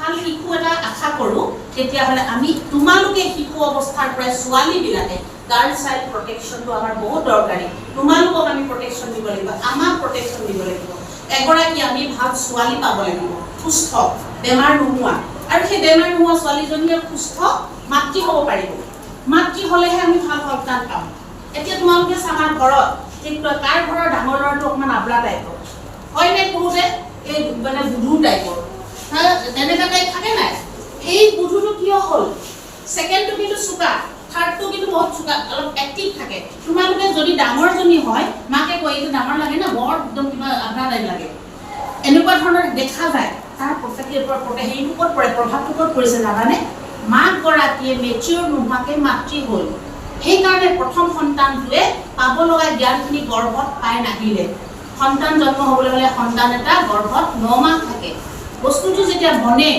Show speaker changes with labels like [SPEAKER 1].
[SPEAKER 1] ভাল শিশু এটা আশা কৰোঁ তেতিয়াহ'লে আমি তোমালোকে শিশু অৱস্থাৰ পৰাই ছোৱালীবিলাকে গাৰ্ল চাইল্ড প্ৰটেকশ্যনটো আমাৰ বহুত দৰকাৰী তোমালোকক আমি প্ৰটেকশ্যন দিব লাগিব আমাক প্ৰটেকশ্যন দিব লাগিব এগৰাকী আমি ভাল ছোৱালী পাব লাগিব সুস্থ বেমাৰ নোহোৱা আৰু সেই বেমাৰ নোহোৱা ছোৱালীজনীয়ে সুস্থ মাতৃ হ'ব পাৰিব মাতৃ হ'লেহে আমি ভাল সন্তান পাম এতিয়া তোমালোকে আমাৰ ঘৰত ঠিক কাৰ ঘৰৰ ডাঙৰ ল'ৰাটো অকণমান আবলা টাইপৰ হয়নে বহুতে এই মানে বুধু টাইপৰ তেনেকুৱা টাইপ থাকে নাই এই বুধুটো কিয় হ'ল ছেকেণ্ডটো কিন্তু চোকা থাৰ্ডটো কিন্তু বহুত চোকা অলপ এক্টিভ থাকে তোমালোকে যদি ডাঙৰজনী হয় মাকে কয় এইটো ডাঙৰ লাগে না বৰ একদম কিবা আবলা টাইপ লাগে এনেকুৱা ধৰণৰ দেখা যায় তাৰ সেইটোৰ ওপৰত পৰে প্ৰভাৱটো ক'ত পৰিছে জানানে মাকগৰাকীয়ে মেচিয়ৰ নোহোৱাকৈ মাতৃ হ'ল সেইকাৰণে প্ৰথম সন্তানটোৱে পাব লগা জ্ঞানখিনি গৰ্ভত পাই নাহিলে সন্তান জন্ম হ'বলৈ হ'লে সন্তান এটা গৰ্ভত 9 মাহ থাকে বস্তুটো যেতিয়া বনে